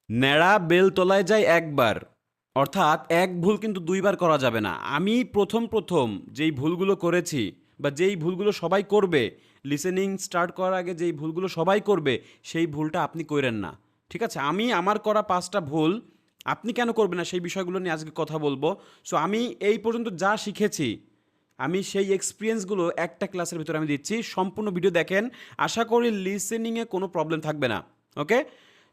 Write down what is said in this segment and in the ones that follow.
ন্যাড়া বেলতলায় যায় একবার, অর্থাৎ এক ভুল কিন্তু দুইবার করা যাবে না। আমি প্রথম প্রথম যেই ভুলগুলো করেছি বা যেই ভুলগুলো সবাই করবে, লিসেনিং স্টার্ট করার আগে যেই ভুলগুলো সবাই করবে, সেই ভুলটা আপনি কইরেন না। ঠিক আছে, আমি আমার করা 5টা ভুল আপনি কেন করবেন না সেই বিষয়গুলো নিয়ে আজকে কথা বলবো। সো আমি এই পর্যন্ত যা শিখেছি, আমি সেই এক্সপিরিয়েন্সগুলো একটা ক্লাসের ভিতরে আমি দিচ্ছি। সম্পূর্ণ ভিডিও দেখেন, আশা করি লিসেনিংয়ে কোনো প্রবলেম থাকবে না। ওকে,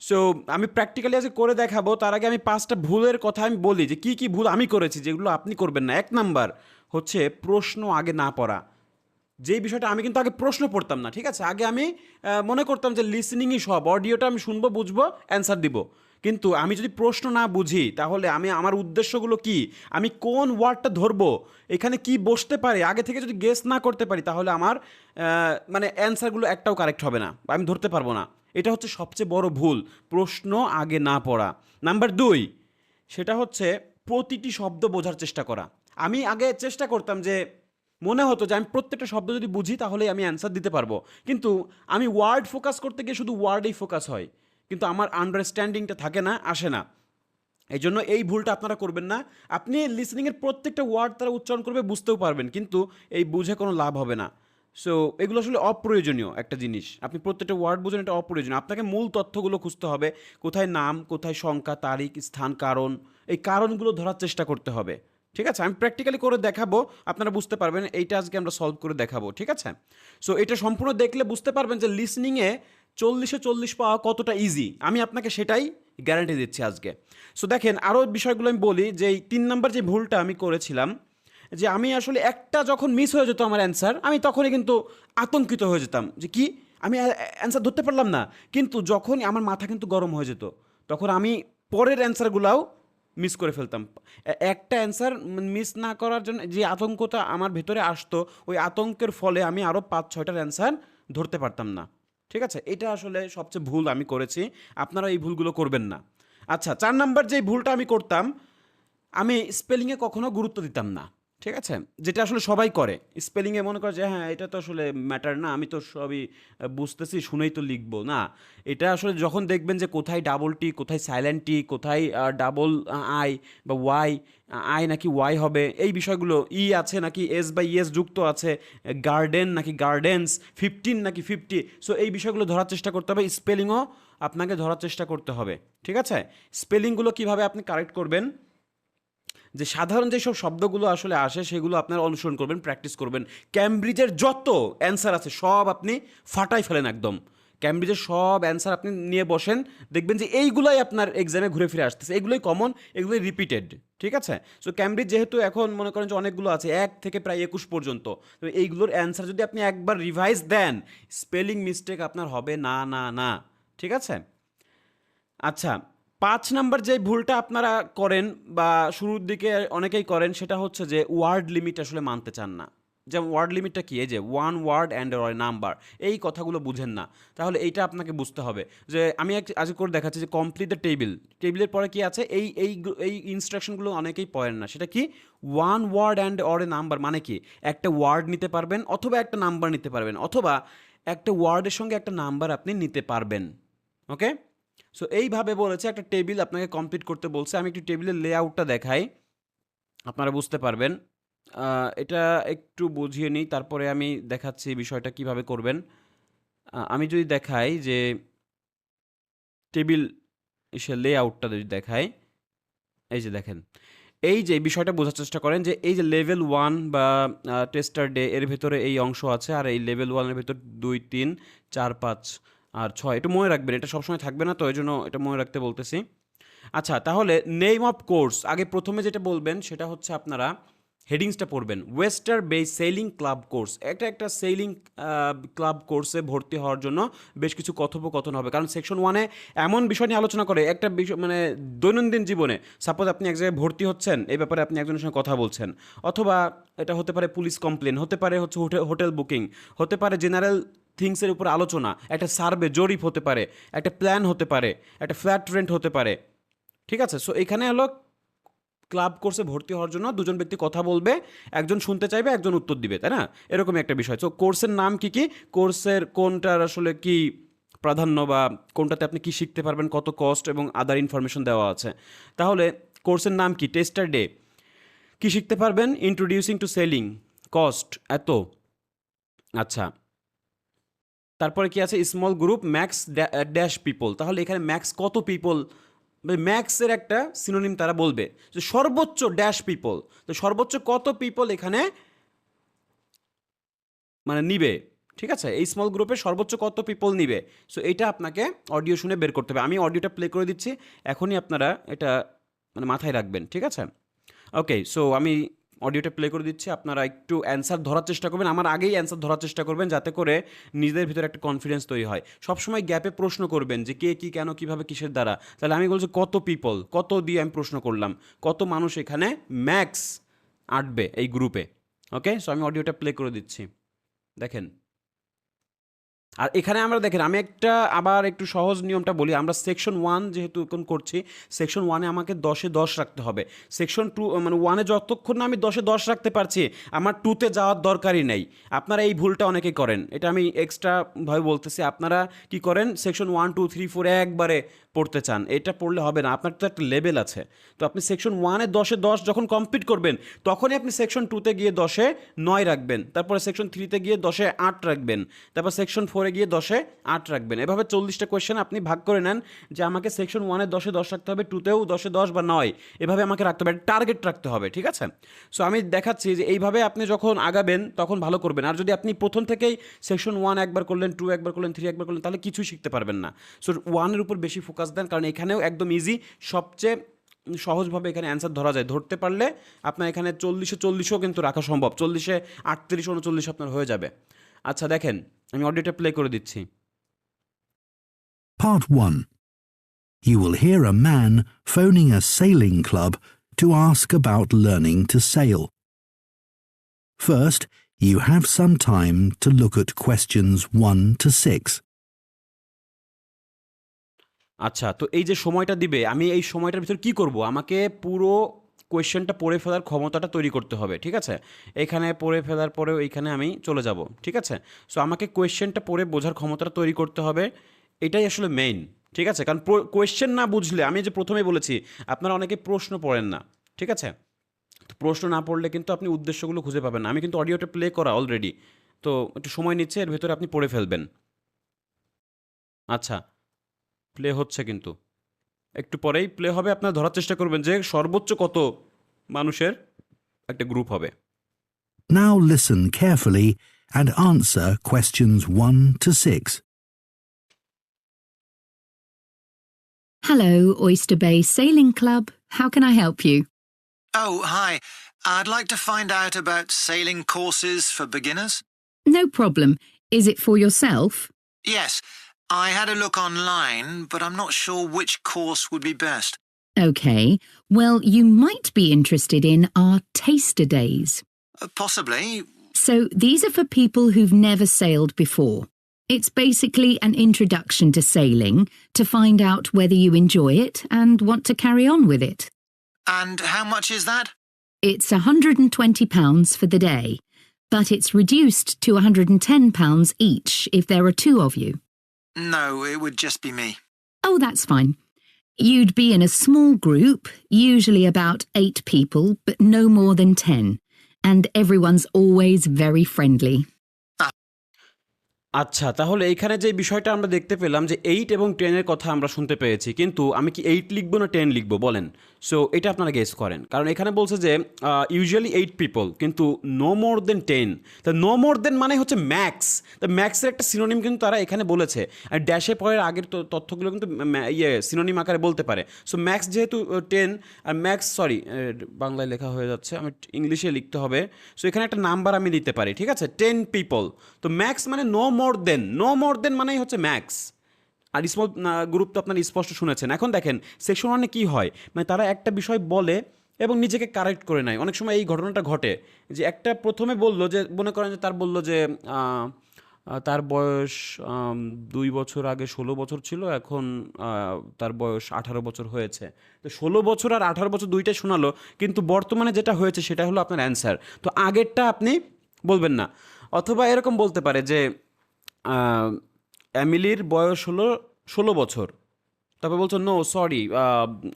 সো আমি প্র্যাকটিক্যালি আজকে করে দেখাবো। তার আগে আমি 5টা ভুলের কথা আমি বলি যে কি ভুল আমি করেছি যেগুলো আপনি করবেন না। 1 নাম্বার হচ্ছে প্রশ্ন আগে না পড়া। যেই বিষয়টা আমি কিন্তু আগে প্রশ্ন পড়তাম না, ঠিক আছে, আগে আমি মনে করতাম যে লিসেনিংই সব, অডিওটা আমি শুনবো, বুঝবো, অ্যান্সার দিব। কিন্তু আমি যদি প্রশ্ন না বুঝি তাহলে আমি আমার উদ্দেশ্যগুলো কি, আমি কোন ওয়ার্ডটা ধরবো, এখানে কি বসতে পারে, আগে থেকে যদি গেস না করতে পারি তাহলে আমার মানে অ্যান্সারগুলো একটাও কারেক্ট হবে না বা আমি ধরতে পারবো না। এটা হচ্ছে সবচেয়ে বড় ভুল, প্রশ্ন আগে না পড়া। নাম্বার 2, সেটা হচ্ছে প্রতিটি শব্দ বোঝার চেষ্টা করা। আমি আগে চেষ্টা করতাম যে মনে হতো যে আমি প্রত্যেকটা শব্দ যদি বুঝি তাহলেই আমি অ্যান্সার দিতে পারবো, কিন্তু আমি ওয়ার্ড ফোকাস করতে গিয়ে শুধু ওয়ার্ডেই ফোকাস হয়, কিন্তু আমার আন্ডারস্ট্যান্ডিংটা থাকে না, আসে না। এই জন্য এই ভুলটা আপনারা করবেন না। আপনি লিসনিংয়ের প্রত্যেকটা ওয়ার্ড তারা উচ্চারণ করবে, বুঝতেও পারবেন, কিন্তু এই বুঝে কোনো লাভ হবে না। সো এগুলো আসলে অপ্রয়োজনীয় একটা জিনিস। আপনি প্রত্যেকটা ওয়ার্ড বুঝেন, এটা অপ্রয়োজনীয়। আপনাকে মূল তথ্যগুলো খুঁজতে হবে, কোথায় নাম, কোথায় সংখ্যা, তারিখ, স্থান, কারণ, এই কারণগুলো ধরার চেষ্টা করতে হবে। ঠিক আছে, আমি প্র্যাকটিক্যালি করে দেখাবো, আপনারা বুঝতে পারবেন। এইটা আজকে আমরা সলভ করে দেখাবো, ঠিক আছে। সো এটা সম্পূর্ণ দেখলে বুঝতে পারবেন যে লিসনিংয়ে 40-40 পাওয়া কতটা ইজি, আমি আপনাকে সেটাই গ্যারান্টি দিচ্ছি আজকে। সো দেখেন, আরও বিষয়গুলো আমি বলি যে এই 3 নাম্বার যে ভুলটা আমি করেছিলাম, যে আমি আসলে একটা যখন মিস হয়ে যেত আমার অ্যান্সার, আমি তখনই কিন্তু আতঙ্কিত হয়ে যেতাম যে কি, আমি অ্যান্সার ধরতে পারলাম না। কিন্তু যখনই আমার মাথা কিন্তু গরম হয়ে যেত, তখন আমি পরের অ্যান্সারগুলাও মিস করে ফেলতাম। একটা অ্যান্সার মিস না করার জন্য যে আতঙ্কটা আমার ভেতরে আসতো, ওই আতঙ্কের ফলে আমি আরও 5-6টার অ্যান্সার ধরতে পারতাম না। ঠিক আছে, এটা আসলে সবচেয়ে ভুল আমি করেছি, আপনারা এই ভুলগুলো করবেন না। আচ্ছা, 4 নাম্বার যে ভুলটা আমি করতাম, আমি স্পেলিংয়ে কখনো গুরুত্ব দিতাম না। ঠিক আছে, যেটা আসলে সবাই করে, স্পেলিংয়ে মনে করে যে হ্যাঁ এটা তো আসলে ম্যাটার না, আমি তো সবই বুঝতেছি, শুনেই তো লিখবো না। এটা আসলে যখন দেখবেন যে কোথায় ডাবল টি, কোথায় সাইলেন্ট টি, কোথায় ডাবল আই বা ওয়াই, আই নাকি ওয়াই হবে, এই বিষয়গুলো, ই আছে নাকি এস বা ইএস যুক্ত আছে, গার্ডেন নাকি গার্ডেন্স, 15 নাকি 50, সো এই বিষয়গুলো ধরার চেষ্টা করতে হবে। স্পেলিংও আপনাকে ধরার চেষ্টা করতে হবে। ঠিক আছে, স্পেলিংগুলো কিভাবে আপনি কারেক্ট করবেন, যে সাধারণ যেসব শব্দগুলো আসলে আসে সেগুলো আপনারা অনুসরণ করবেন, প্র্যাকটিস করবেন। ক্যামব্রিজের যত অ্যান্সার আছে সব আপনি ফাটাই ফেলেন একদম। ক্যামব্রিজের সব অ্যান্সার আপনি নিয়ে বসেন, দেখবেন যে এইগুলাই আপনার এক্সামে ঘুরে ফিরে আসতেছে, এগুলোই কমন, এগুলোই রিপিটেড। ঠিক আছে, সো ক্যামব্রিজ যেহেতু এখন মনে করেন যে অনেকগুলো আছে, 1 থেকে প্রায় 21 পর্যন্ত, তো এইগুলোর অ্যান্সার যদি আপনি একবার রিভাইজ দেন, স্পেলিং মিস্টেক আপনার হবে না, না, না। ঠিক আছে। আচ্ছা, 5 নাম্বার যে ভুলটা আপনারা করেন বা শুরুর দিকে অনেকেই করেন, সেটা হচ্ছে যে ওয়ার্ড লিমিট আসলে মানতে চান না। যেমন ওয়ার্ড লিমিটটা কি, এই যে ওয়ান ওয়ার্ড অ্যান্ড নাম্বার, এই কথাগুলো বুঝেন না। তাহলে এইটা আপনাকে বুঝতে হবে। যে আমি আজকে করে দেখাচ্ছি যে কমপ্লিট দ্য টেবিল, টেবিলের পরে কি আছে, এই ইনস্ট্রাকশনগুলো অনেকেই পড়েন না। সেটা কি, ওয়ান ওয়ার্ড অ্যান্ড নাম্বার মানে কি, একটা ওয়ার্ড নিতে পারবেন অথবা একটা নাম্বার নিতে পারবেন, অথবা একটা ওয়ার্ডের সঙ্গে একটা নাম্বার আপনি নিতে পারবেন। ওকে, সো এইভাবে বলেছে, একটা টেবিল আপনাকে কমপ্লিট করতে বলছে। আমি একটু টেবিলের লেআউটটা দেখাই, আপনারা বুঝতে পারবেন। এটা একটু বুঝিয়ে নিই, তারপরে আমি দেখাচ্ছি বিষয়টা কিভাবে করবেন। আমি যদি দেখাই যে টেবিল সে লেআউটটা যদি দেখাই, এই যে দেখেন, এই যে বিষয়টা বোঝার চেষ্টা করেন যে এই যে লেভেল 1 বা টেস্টার ডে এর ভেতরে এই অংশ আছে, আর এই লেভেল 1 এর ভেতর 2, 3, 4, 5 আর 6, একটু মনে রাখবেন, এটা সবসময় থাকবে না, তো এই জন্য এটা মনে রাখতে বলতেছি। আচ্ছা, তাহলে নেম অফ কোর্স আগে প্রথমে যেটা বলবেন সেটা হচ্ছে আপনারা হেডিংসটা পড়বেন, ওয়েস্টার বে সেইলিং ক্লাব কোর্স। একটা সেইলিং ক্লাব কোর্সে ভর্তি হওয়ার জন্য বেশ কিছু কথোপকথন হবে, কারণ সেকশন 1-এ এমন বিষয় নিয়ে আলোচনা করে, একটা বিষয় মানে দৈনন্দিন জীবনে, সাপোজ আপনি এক জায়গায় ভর্তি হচ্ছেন, এই ব্যাপারে আপনি একজনের সঙ্গে কথা বলছেন, অথবা এটা হতে পারে পুলিশ কমপ্লেন, হতে পারে হচ্ছে হোটেল বুকিং, হতে পারে জেনারেল থিংসের উপর আলোচনা, একটা সার্ভে জরিপ হতে পারে, একটা প্ল্যান হতে পারে, একটা ফ্ল্যাট রেন্ট হতে পারে। ঠিক আছে, সো এখানে হলো ক্লাব কোর্সে ভর্তি হওয়ার জন্য দুজন ব্যক্তি কথা বলবে, একজন শুনতে চাইবে, একজন উত্তর দিবে, তাই না? এরকমই একটা বিষয়। সো কোর্সের নাম কি কি, কোর্সের কোনটার আসলে কি প্রাধান্য বা কোনটাতে আপনি কি শিখতে পারবেন, কত কস্ট এবং আদার ইনফরমেশন দেওয়া আছে। তাহলে কোর্সের নাম কি? Tester day. কি শিখতে পারবেন? ইন্ট্রোডিউসিং টু সেলিং, কস্ট এত। আচ্ছা, তারপরে কি আছে? Small group, max dash people. তাহলে এখানে ম্যাক্স কত পিপল, ম্যাক্সের একটা সিনোনিম তারা বলবে যে সর্বোচ্চ ড্যাশ পিপল। তো সর্বোচ্চ কত পিপল এখানে মানে নিবে, ঠিক আছে? এই স্মল গ্রুপে সর্বোচ্চ কত পিপল নিবে। সো এইটা আপনাকে অডিও শুনে বের করতে হবে। আমি অডিওটা প্লে করে দিচ্ছি, এখনই আপনারা এটা মানে মাথায় রাখবেন, ঠিক আছে? ওকে, সো আমি অডিওটা প্লে করে দিচ্ছি, আপনারা একটু অ্যান্সার ধরার চেষ্টা করবেন, আমার আগেই অ্যান্সার ধরার চেষ্টা করবেন, যাতে করে নিজেদের ভিতরে একটা কনফিডেন্স তৈরি হয়। সবসময় গ্যাপে প্রশ্ন করবেন যে কে কী কেন কীভাবে কিসের দ্বারা। তাহলে আমি বলছি কত পিপল, কত দিয়ে আমি প্রশ্ন করলাম, কত মানুষ এখানে ম্যাক্স আঁটবে এই গ্রুপে। ওকে, সো আমি অডিওটা প্লে করে দিচ্ছি, দেখেন। আর এখানে আমরা দেখেন, আমি একটা আবার একটু সহজ নিয়মটা বলি। আমরা সেকশন 1 যেহেতু এখন করছি, সেকশন 1-এ আমাকে 10-এ 10 রাখতে হবে। সেকশন 2 মানে 1-এ যতক্ষণ না আমি 10-এ 10 রাখতে পারছি, আমার 2-তে যাওয়ার দরকারই নেই। আপনারা এই ভুলটা অনেকেই করেন, এটা আমি এক্সট্রাভাবে বলতেছি। আপনারা কি করেন? সেকশন 1 2 3 4 একবারে পড়তে চান, এটা পড়লে হবে না, আপনার তো একটা লেভেল আছে। তো আপনি সেকশন 1-এ 10-এ 10 যখন কমপ্লিট করবেন, তখনই আপনি সেকশন 2-তে গিয়ে 10-এ 9 রাখবেন, তারপরে সেকশন 3-তে গিয়ে 10-এ 8 রাখবেন, তারপর সেকশন 4-এ গিয়ে 10-এ 8 রাখবেন। এভাবে 40টা কোয়েশ্চেন আপনি ভাগ করে নেন যে আমাকে সেকশন 1-এ 10-এ 10 রাখতে হবে, 2-তেও 10-এ 10 বা 9, এভাবে আমাকে রাখতে হবে, টার্গেট রাখতে হবে, ঠিক আছে? সো আমি দেখাচ্ছি যে এইভাবে আপনি যখন আগাবেন তখন ভালো করবেন। আর যদি আপনি প্রথম থেকেই সেকশন 1 একবার করলেন, 2 একবার করলেন, 3 একবার করলেন, তাহলে কিছুই শিখতে পারবেন না। সো 1-এর উপর বেশি ফোকাস দেন, কারণ এখানেও একদম ইজি, সবচেয়ে সহজভাবে এখানে অ্যান্সার ধরা যায়। ধরতে পারলে আপনার এখানে 40-এ 40ও কিন্তু রাখা সম্ভব, 40-এ 38 39 আপনার হয়ে যাবে। আচ্ছা দেখেন, আমি অডিওটা প্লে করে দিচ্ছি। Part 1. You will hear a man phoning a sailing club to ask about learning to sail. First, you have some time to look at questions 1 to 6. আচ্ছা, তো এই যে সময়টা দিবে, আমি এই সময়টার ভিতর কি করব? আমাকে পুরো কোয়েশ্চেনটা পড়ে ফেলার ক্ষমতাটা তৈরি করতে হবে, ঠিক আছে? এখানে পড়ে ফেলার পরেও এইখানে আমি চলে যাব, ঠিক আছে? সো আমাকে কোয়েশ্চেনটা পড়ে বোঝার ক্ষমতাটা তৈরি করতে হবে, এটাই আসলে মেইন, ঠিক আছে? কারণ কোয়েশ্চেন না বুঝলে, আমি যে প্রথমেই বলেছি, আপনারা অনেকে প্রশ্ন পড়েন না, ঠিক আছে? তো প্রশ্ন না পড়লে কিন্তু আপনি উদ্দেশ্যগুলো খুঁজে পাবেন না। আমি কিন্তু অডিওটা প্লে করা অলরেডি, তো একটু সময় নিচ্ছে, এর ভেতরে আপনি পড়ে ফেলবেন। আচ্ছা, প্লে হচ্ছে কিন্তু, একটু পরেই প্লে হবে। আপনারা ধরার চেষ্টা করবেন যে সর্বোচ্চ কত মানুষের একটা গ্রুপ হবে। Now listen carefully and answer questions 1 to 6. Hello, Oyster Bay Sailing Club. How can I help you? Oh, hi. I'd like to find out about sailing courses for beginners. No problem. Is it for yourself? Yes, I had a look online, but I'm not sure which course would be best. Okay. Well, you might be interested in our taster days. Possibly. So these are for people who've never sailed before. It's basically an introduction to sailing to find out whether you enjoy it and want to carry on with it. And how much is that? It's £120 for the day, but it's reduced to £110 each if there are two of you. No, it would just be me. Oh, that's fine. You'd be in a small group, usually about 8 people, but no more than 10. And everyone's always very friendly. আচ্ছা, তাহলে এইখানে যে বিষয়টা আমরা দেখতে পেলাম যে 8 এবং 10 এর কথা আমরা শুনতে পেয়েছি, কিন্তু আমি কি 8 লিখবো না 10 লিখবো বলেন? সো এটা আপনারা গেস করেন, কারণ এখানে বলছে যে ইউজুয়ালি 8 পিপল, কিন্তু নো মোর দেন 10। তা নো মোর দেন মানে হচ্ছে ম্যাক্স। তা ম্যাক্সের একটা সিনোনিম কিন্তু তারা এখানে বলেছে, আর ড্যাশে পরের আগের তথ্যগুলো কিন্তু সিনোনিম আকারে বলতে পারে। সো ম্যাক্স যেহেতু 10, আর ম্যাক্স সরি বাংলায় লেখা হয়ে যাচ্ছে, আমি ইংলিশে লিখতে হবে। সো এখানে একটা নাম্বার আমি দিতে পারি, ঠিক আছে? 10 পিপল। তো ম্যাক্স মানে নো মোর দেন, নো মোর দেন মানেই হচ্ছে ম্যাক্স। আর স্মল গ্রুপ তো আপনারা স্পষ্ট শুনেছেন। এখন দেখেন সেকশন 1-এ কী হয়, মানে তারা একটা বিষয় বলে এবং নিজেকে কারেক্ট করে নেয়। অনেক সময় এই ঘটনাটা ঘটে যে একটা প্রথমে বললো যে, মনে করেন যে তার বললো যে তার বয়স 2 বছর আগে 16 বছর ছিল, এখন তার বয়স 18 বছর হয়েছে। তো 16 বছর আর 18 বছর দুইটাই শোনালো, কিন্তু বর্তমানে যেটা হয়েছে সেটা হলো আপনার অ্যান্সার। তো আগেরটা আপনি বলবেন না। অথবা এরকম বলতে পারে যে এমিলির বয়স হলো 16 বছর। তারপর বলছো নো সরি,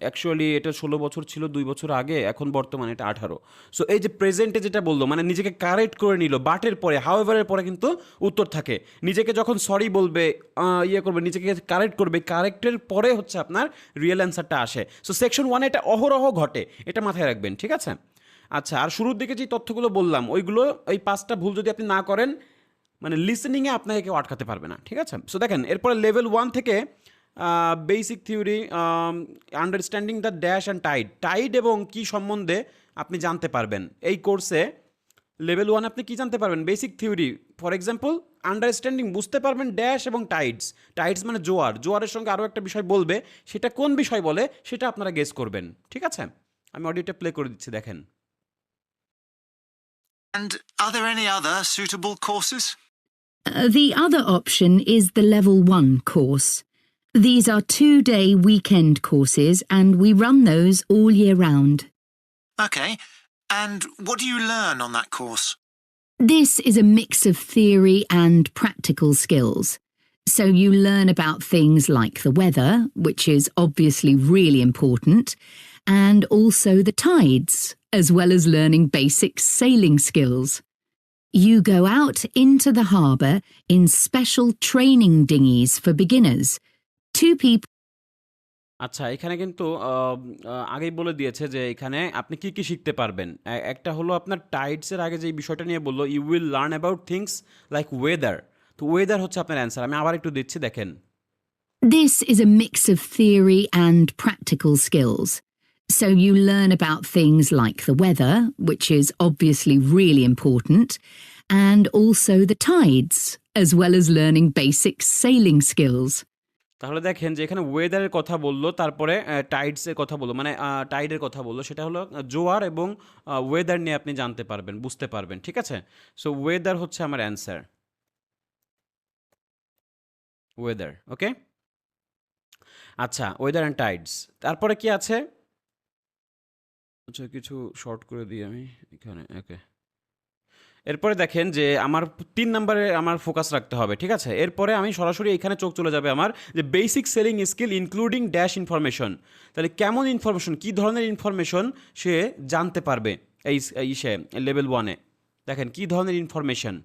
অ্যাকচুয়ালি এটা 16 বছর ছিল 2 বছর আগে, এখন বর্তমানে এটা 18। সো এই যে প্রেজেন্টে যেটা বললো মানে নিজেকে কারেক্ট করে নিল, বাটের পরে হাউএভারের পরে কিন্তু উত্তর থাকে। নিজেকে যখন সরি বলবে, ইয়ে করবে, নিজেকে কারেক্ট করবে, কারেক্টের পরে হচ্ছে আপনার রিয়েল অ্যান্সারটা আসে। সো সেকশন 1 এটা অহরহ ঘটে, এটা মাথায় রাখবেন, ঠিক আছে? আচ্ছা, আর শুরুর দিকে যে তথ্যগুলো বললাম ওইগুলো, ওই 5টা ভুল যদি আপনি না করেন মানে লিসেনিংয়ে আপনাকে কেউ আটকাতে পারবে না, ঠিক আছে? সো দেখেন এরপরে লেভেল 1 থেকে basic theory, understanding the dash and tide, tide এবং কি সম্বন্ধে আপনি জানতে পারবেন এই কোর্সে। লেভেল 1 আপনি কি জানতে পারবেন? Basic theory, for example understanding, বুঝতে পারবেন ড্যাশ এবং টাইডস। টাইডস মানে জোয়ার, জোয়ারের সঙ্গে আরও একটা বিষয় বলবে, সেটা কোন বিষয় বলে সেটা আপনারা গেস করবেন, ঠিক আছে? আমি অডিওটা প্লে করে দিচ্ছি, দেখেন। And are there any other suitable courses? The other option is the Level 1 course. These are 2-day weekend courses and we run those all year round. Okay. And what do you learn on that course? This is a mix of theory and practical skills. So you learn about things like the weather, which is obviously really important, and also the tides, as well as learning basic sailing skills. You go out into the harbour in special training dinghies for beginners. 2 people. আচ্ছা, এখানে কিন্তু আগেই বলে দিয়েছে যে এখানে আপনি কি কি শিখতে পারবেন। একটা হলো আপনার টাইডসের আগে যে বিষয়টা নিয়ে বললো, you will learn about things like weather. তো ওয়েদার হচ্ছে আপনার অ্যান্সার। আমি আবার একটু দিচ্ছি, দেখেন। This is a mix of theory and practical skills. So you learn about things like the weather, which is obviously really important, and also the tides, as well as learning basic sailing skills. তাহলে দেখেন যে এখানে ওয়েদারের কথা বললো, তারপরে টাইডসের কথা বললো, মানে টাইডের কথা বললো, সেটা হলো জোয়ার এবং ওয়েদার নিয়ে আপনি জানতে পারবেন, বুঝতে পারবেন, ঠিক আছে? সো ওয়েদার হচ্ছে আমার অ্যান্সার, ওয়েদার। ওকে, আচ্ছা, ওয়েদার অ্যান্ড টাইডস। তারপরে কি আছে? আচ্ছা, কিছু শর্ট করে দিই আমি এখানে। ওকে, এরপরে দেখেন যে আমার 3 নম্বরে আমার ফোকাস রাখতে হবে, ঠিক আছে? এরপরে আমি সরাসরি এখানে চোখ চলে যাবে আমার, যে basic selling skill including dash information. তাহলে কেমন ইনফরমেশন, কী ধরনের ইনফরমেশন সে জানতে পারবে এই সে লেভেল 1-এ। দেখেন কী ধরনের information.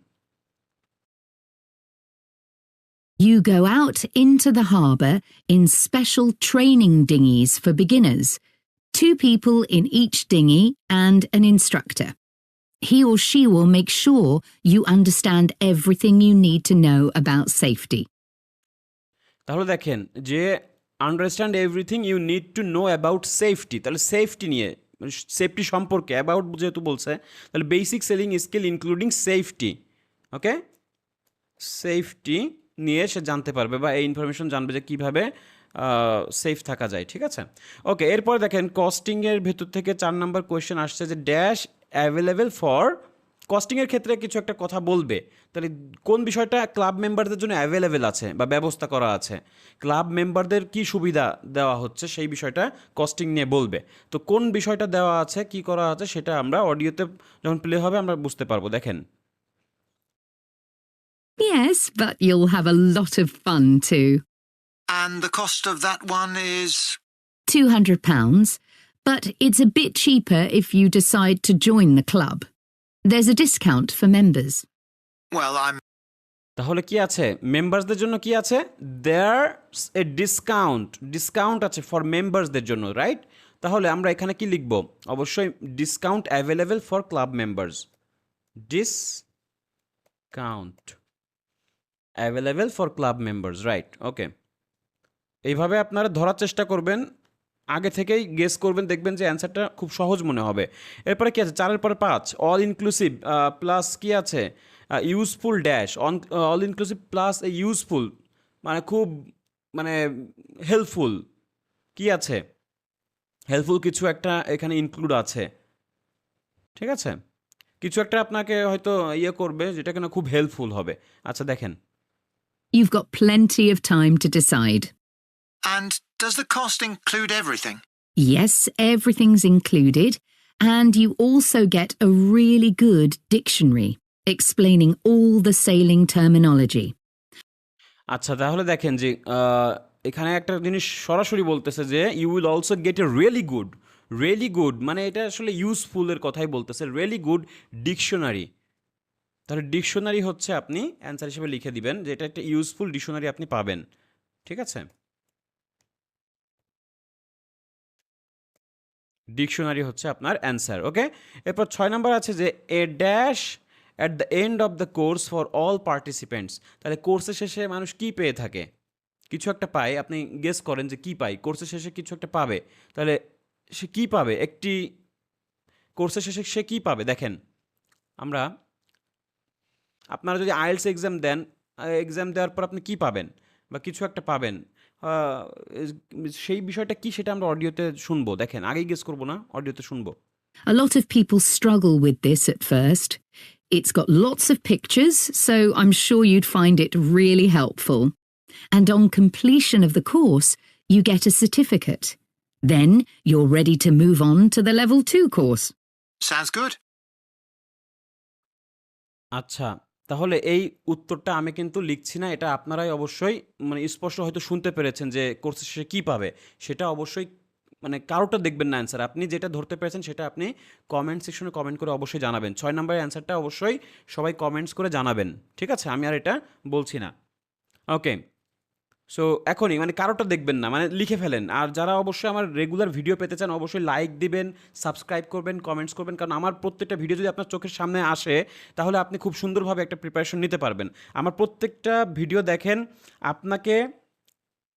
You go out into the harbour in special training dinghies for beginners. 2 people in each dinghy and an instructor. He or she will make sure you understand everything you need to know about safety. তাহলে দেখেন যে understand everything you need to know about safety, তাহলে safety নিয়ে, safety সম্পর্কে, about যেহেতু বলছে, তাহলে basic selling skill including safety. Okay, safety নিয়ে সে জানতে পারবে বা এই ইনফরমেশন জানবে যে কীভাবে সেফ থাকা যায়, ঠিক আছে? ওকে, এরপর দেখেন কস্টিংয়ের ভেতর থেকে 4 নম্বর কোয়েশ্চেন আসছে যে ড্যাশ অ্যাভেলেবেল ফর, কস্টিংয়ের ক্ষেত্রে কিছু একটা কথা বলবে, তাহলে কোন বিষয়টা ক্লাব মেম্বারদের জন্য অ্যাভেলেবেল আছে বা ব্যবস্থা করা আছে, ক্লাব মেম্বারদের কি সুবিধা দেওয়া হচ্ছে সেই বিষয়টা কস্টিং নিয়ে বলবে। তো কোন বিষয়টা দেওয়া আছে, কি করা আছে, সেটা আমরা অডিওতে যখন প্লে হবে আমরা বুঝতে পারবো, দেখেন। Yes, but you'll have a lot of fun too. And the cost of that one is? £200, but it's a bit cheaper if you decide to join the club. There's a discount for members. Well, তাহলে কি আছে মেম্বারসদের জন্য? কি আছে? There's a discount, discount আছে for মেম্বারসদের জন্য, right? তাহলে আমরা এখানে কি লিখব? অবশ্যই discount available for club members, discount available for club members, right? Okay, এইভাবে আপনারা ধরার চেষ্টা করবেন, আগে থেকেই গেস করবেন, দেখবেন যে অ্যান্সারটা খুব সহজ মনে হবে। এরপরে কি আছে? 4-এর পরে 5, অল ইনক্লুসিভ প্লাস কি আছে? Useful dash, all inclusive plus a useful, মানে খুব, মানে হেল্পফুল। কি আছে? হেল্পফুল কিছু একটা এখানে ইনক্লুড আছে, ঠিক আছে? কিছু একটা আপনাকে হয়তো ইয়ে করবে যেটা কিনা খুব হেল্পফুল হবে। আচ্ছা দেখেন, You've got plenty of time to decide. And does the cost include everything? Yes, everything's included, and you also get a really good dictionary explaining all the sailing terminology. আচ্ছা তাহলে দেখেন যে এখানে একটা জিনিস সরাসরি বলতেছে যে you will also get a really good মানে এটা আসলে ইউজফুলের কথাই বলতেছে রিয়েলি গুড ডিকশনারি। তাহলে ডিকশনারি হচ্ছে আপনি অ্যান্সার হিসেবে লিখে দিবেন যে এটা একটা ইউজফুল ডিকশনারি আপনি পাবেন, ঠিক আছে? ডিকশনারি হচ্ছে আপনার অ্যান্সার, ওকে? এরপর 6 নাম্বার আছে যে A dash at the end of the course for all participants. তাহলে কোর্সের শেষে মানুষ কি পেয়ে থাকে? কিছু একটা পায়, আপনি গেস করেন যে কি পায়, কোর্সের শেষে কিছু একটা পাবে। তাহলে সে কি পাবে? একটি কোর্সের শেষে সে কি পাবে? দেখেন আমরা, আপনারা যদি আইএলটিএস এক্সাম দেন, এক্সাম দেওয়ার পর আপনি কি পাবেন বা কিছু একটা পাবেন, আহ, সেই বিষয়টা কি সেটা আমরা অডিওতে শুনবো। দেখেন আগেই গেস করবো না, অডিওতে শুনবো। A lot of people struggle with this at first. It's got lots of pictures, so I'm sure you'd find it really helpful. And on completion of the course, you get a certificate. Then you're ready to move on to the level 2 course. Sounds good. আচ্ছা তাহলে এই উত্তরটা আমি কিন্তু লিখছি না, এটা আপনারাই অবশ্যই মানে স্পষ্ট হয়তো শুনতে পেরেছেন যে কোর্সের শেষে কী পাবে সেটা অবশ্যই মানে কারোটা দেখবেন না অ্যান্সার, আপনি যেটা ধরতে পেরেছেন সেটা আপনি কমেন্ট সেকশনে কমেন্ট করে অবশ্যই জানাবেন। 6 নম্বরের অ্যান্সারটা অবশ্যই সবাই কমেন্টস করে জানাবেন, ঠিক আছে? আমি আর এটা বলছি না, ওকে? সো এখনই মানে কারোটা দেখবেন না, মানে লিখে ফেলেন। আর যারা অবশ্যই আমার রেগুলার ভিডিও পেতে চান অবশ্যই লাইক দিবেন, সাবস্ক্রাইব করবেন, কমেন্টস করবেন, কারণ আমার প্রত্যেকটা ভিডিও যদি আপনার চোখের সামনে আসে তাহলে আপনি খুব সুন্দরভাবে একটা প্রিপারেশন নিতে পারবেন। আমার প্রত্যেকটা ভিডিও দেখেন, আপনাকে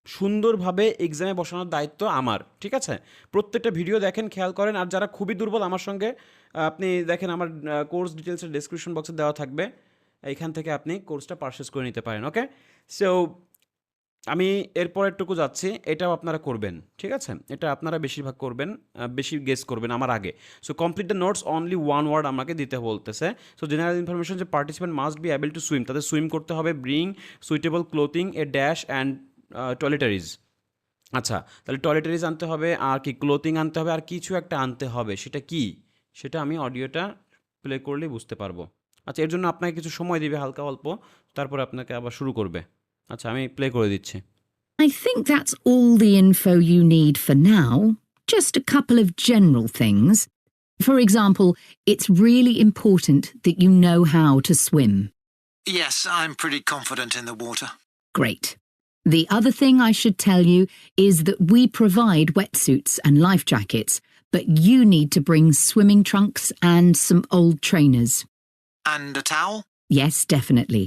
সুন্দরভাবে এক্সামে বসানোর দায়িত্ব আমার, ঠিক আছে? প্রত্যেকটা ভিডিও দেখেন, খেয়াল করেন। আর যারা খুবই দুর্বল আমার সঙ্গে, আপনি দেখেন আমার কোর্স ডিটেলসের ডেসক্রিপশন বক্সে দেওয়া থাকবে, এইখান থেকে আপনি কোর্সটা পারচেস করে নিতে পারেন, ওকে? সো আমি এরপরেরটুকু যাচ্ছি, এটাও আপনারা করবেন, ঠিক আছে? এটা আপনারা বেশিরভাগ করবেন, বেশি গেস করবেন আমার আগে। So complete the notes only one word আমাকে দিতে বলতেছে। সো জেনারেল ইনফরমেশন যে participant must be able to swim, তাদের সুইম করতে হবে, bring suitable clothing a dash and toiletries. আচ্ছা তাহলে টয়লেটারিজ আনতে হবে, আর কি ক্লোথিং আনতে হবে, আর কিছু একটা আনতে হবে, সেটা কি সেটা আমি অডিওটা প্লে করলেই বুঝতে পারবো। আচ্ছা এর জন্য আপনাকে কিছু সময় দিবে হালকা অল্প, তারপরে আপনাকে আবার শুরু করবে। আচ্ছা আমি প্লে করে দিচ্ছি। I think that's all the info you need for now. Just a couple of general things. For example, it's really important that you know how to swim. Yes, I'm pretty confident in the water. Great. The other thing I should tell you is that we provide wetsuits and life jackets, but you need to bring swimming trunks and some old trainers. And a towel? Yes, definitely.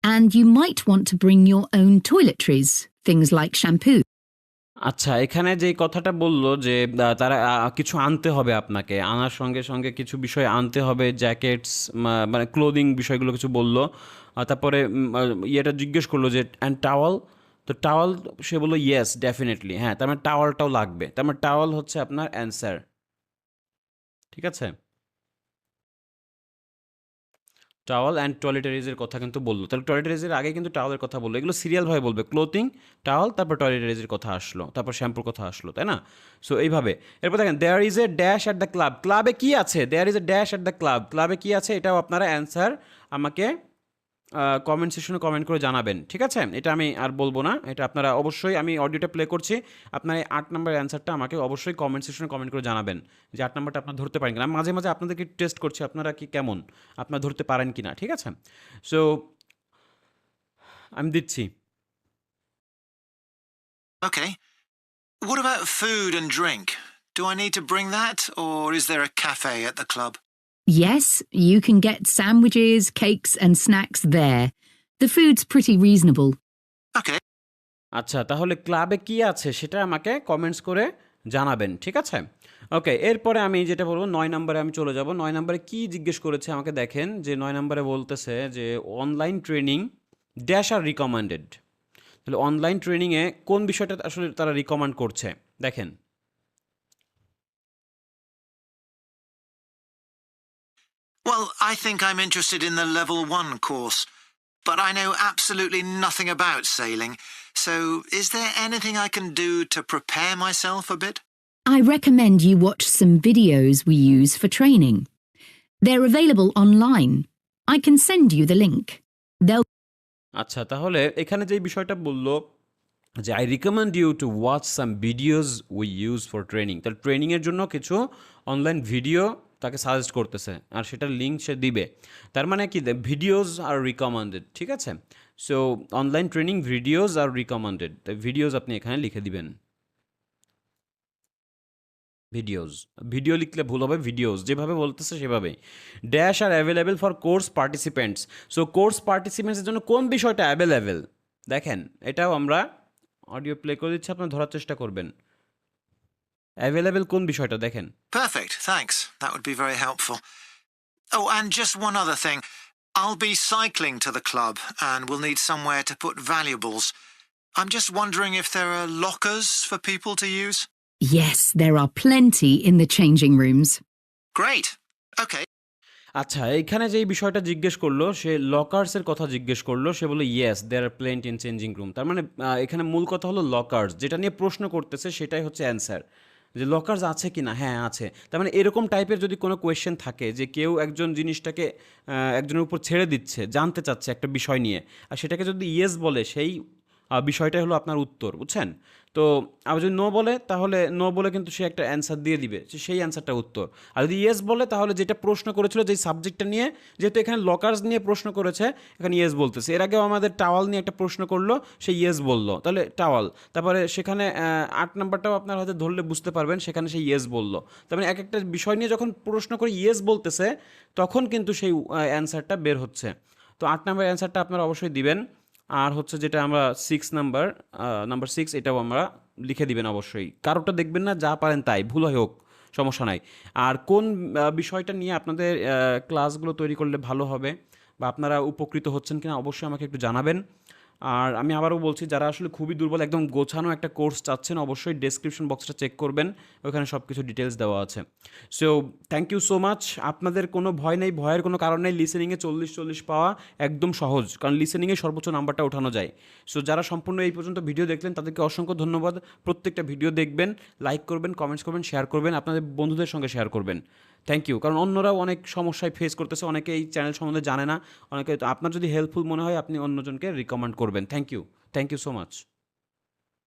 And you might want to bring your own toiletries, things like shampoo. আচ্ছা এখানে যে কথাটা বললো যে তারা কিছু আনতে হবে, আপনাকে আনার সঙ্গে সঙ্গে কিছু বিষয় আনতে হবে, জ্যাকেটস মানে ক্লোদিং বিষয়গুলো কিছু বললো। তারপরে ইয়েটা জিজ্ঞেস করলো যে অ্যান্ড টাওয়াল, তো টাওয়াল সে বললো ইয়েস ডেফিনেটলি, হ্যাঁ তার মানে টাওয়ালটাও লাগবে, তার মানে টাওয়াল হচ্ছে আপনার অ্যান্সার, ঠিক আছে? টাওয়াল অ্যান্ড টয়লেটারিজের কথা কিন্তু বললো, তাহলে টয়লেটারিজের আগে কিন্তু টাওয়ালের কথা বললো, এগুলো সিরিয়ালভাবে বলবে, ক্লোথিং, টাওয়াল, তারপর টয়লেটারিজের কথা আসলো, তারপর শ্যাম্পুর কথা আসলো, তাই না? সো এইভাবে। এরপর দেখেন there is a dash at the club, ক্লাবে কী আছে? There is a dash at the club, ক্লাবে কী আছে এটাও আপনারা অ্যান্সার আমাকে কমেন্ট সেকশনে কমেন্ট করে জানাবেন, ঠিক আছে? এটা আমি আর বলবো না, এটা আপনারা অবশ্যই, আমি অডিওটা প্লে করছি, আপনার এই 8 নম্বর অ্যান্সারটা আমাকে অবশ্যই কমেন্ট সেকশনে কমেন্ট করে জানাবেন যে 8 নম্বরটা আপনার ধরতে পারেন কিনা। আমি মাঝে মাঝে আপনাদেরকে টেস্ট করছি আপনারা কি কেমন, আপনারা ধরতে পারেন কিনা, ঠিক আছে? সো আমি দিচ্ছি। Okay. What about food and drink? Do I need to bring that, or is there a cafe at the club? Yes, you can get sandwiches, cakes, and snacks there. The food's pretty reasonable. Okay. আচ্ছা তাহলে ক্লাবে কি আছে সেটা আমাকে comments করে জানাবেন, ঠিক আছে? ওকে এরপরে আমি যেটা বলবো 9 নম্বরে আমি চলে যাব। 9 নম্বরে কি জিজ্ঞেস করেছে আমাকে, দেখেন যে 9 নম্বরে বলতেছে যে অনলাইন ট্রেনিং ড্যাশ আর রিকমেন্ডেড। তাহলে অনলাইন ট্রেনিংয়ে কোন বিষয়টা আসলে তারা রিকমেন্ড করছে দেখেন। Well, I think I'm interested in the level 1 course, but I know absolutely nothing about sailing. So, is there anything I can do to prepare myself a bit? I recommend you watch some videos we use for training. They're available online. I can send you the link. They'll আচ্ছা, তাহলে এখানে যেই বিষয়টা বলল যে I recommend you to watch some videos we use for training, তাহলে ট্রেনিংয়ের জন্য কিছু অনলাইন ভিডিও তাকে সাজেস্ট করতেছে আর সেটার লিঙ্ক সে দিবে। তার মানে কি, ভিডিওস আর রিকমেন্ডেড, ঠিক আছে? সো অনলাইন ট্রেনিং ভিডিওস আর রিকমেন্ডেড, তাই ভিডিওস আপনি এখানে লিখে দিবেন। ভিডিওস, ভিডিও লিখলে ভুল হবে, ভিডিওস যেভাবে বলতেছে সেভাবে। ড্যাশ আর available for course participants. So course পার্টিসিপেন্টসের জন্য কোন বিষয়টা অ্যাভেলেবেল দেখেন, এটাও আমরা অডিও প্লে করে দিচ্ছি, আপনার ধরার চেষ্টা করবেন অ্যাভেলেবেল কোন বিষয়টা দেখেন। Perfect, thanks. That would be very helpful. Oh, and just one other thing. I'll be cycling to the club and we'll need somewhere to put valuables. I'm just wondering if there are lockers for people to use? Yes, there are plenty in the changing rooms. Great. Okay. আচ্ছা, এইখানে যেই বিষয়টা জিজ্ঞেস করলো, সে লকার্সের কথা জিজ্ঞেস করলো, সে বলল yes there are plenty in changing room. তার মানে এখানে মূল কথা হলো লকার্স, যেটা নিয়ে প্রশ্ন করতেছে সেটাই হচ্ছে অ্যান্সার, যে লকার্স আছে কি না, হ্যাঁ আছে। তার মানে এরকম টাইপের যদি কোনো কোয়েশ্চেন থাকে যে কেউ একজন জিনিসটাকে একজনের উপর ছেড়ে দিচ্ছে, জানতে চাচ্ছে একটা বিষয় নিয়ে, আর সেটাকে যদি ইয়েস বলে, সেই বিষয়টাই হলো আপনার উত্তর, বুঝছেন? তো আবার যদি নো বলে, তাহলে নো বলে কিন্তু সে একটা অ্যান্সার দিয়ে দিবে, সেই অ্যান্সারটা উত্তর। আর যদি ইয়েস বলে, তাহলে যেটা প্রশ্ন করেছিল যেই সাবজেক্টটা নিয়ে, যেহেতু এখানে লকার্স নিয়ে প্রশ্ন করেছে, এখানে ইয়েস বলতেছে। এর আগেও আমাদের টাওয়াল নিয়ে একটা প্রশ্ন করলো, সে ইয়েস বললো, তাহলে টাওয়াল। তারপরে সেখানে 8 নাম্বারটাও আপনার হয়তো ধরলে বুঝতে পারবেন, সেখানে সে ইয়েস বললো। তার মানে এক একটা বিষয় নিয়ে যখন প্রশ্ন করে ইয়েস বলতেছে, তখন কিন্তু সেই অ্যান্সারটা বের হচ্ছে। তো 8 নাম্বার অ্যান্সারটা আপনারা অবশ্যই দিবেন। আর হচ্ছে যেটা আমরা 6 নাম্বার, নাম্বার 6, এটাও আমরা লিখে দিবেন অবশ্যই। কারোটা দেখবেন না, যা পারেন তাই, ভুল হয় হোক, সমস্যা নাই। আর কোন বিষয়টা নিয়ে আপনাদের ক্লাসগুলো তৈরি করলে ভালো হবে বা আপনারা উপকৃত হচ্ছেন কিনা, অবশ্যই আমাকে একটু জানাবেন। আর আমি আবারও বলছি, যারা আসলে খুবই দুর্বল, একদম গোছানো একটা কোর্স চাচ্ছেন, অবশ্যই ডেসক্রিপশন বক্সটা চেক করবেন, ওখানে সব কিছু ডিটেলস দেওয়া আছে। So thank you so much. আপনাদের কোনো ভয় নেই, ভয়ের কোনো কারণ নেই। লিসেনিংয়ে 40 পাওয়া একদম সহজ, কারণ লিসেনিংয়ে সর্বোচ্চ নাম্বারটা ওঠানো যায়। সো যারা সম্পূর্ণ এই পর্যন্ত ভিডিও দেখলেন, তাদেরকে অসংখ্য ধন্যবাদ। প্রত্যেকটা ভিডিও দেখবেন, লাইক করবেন, কমেন্টস করবেন, শেয়ার করবেন, আপনাদের বন্ধুদের সঙ্গে শেয়ার করবেন। Thank you. কারণ অন্যরাও অনেক সমস্যায় ফেস করতেছে, অনেকে এই চ্যানেল সম্বন্ধে জানে না, অনেকে। আপনার যদি হেল্পফুল মনে হয়, আপনি অন্যজনকে রিকমেন্ড করবেন। Thank you so much.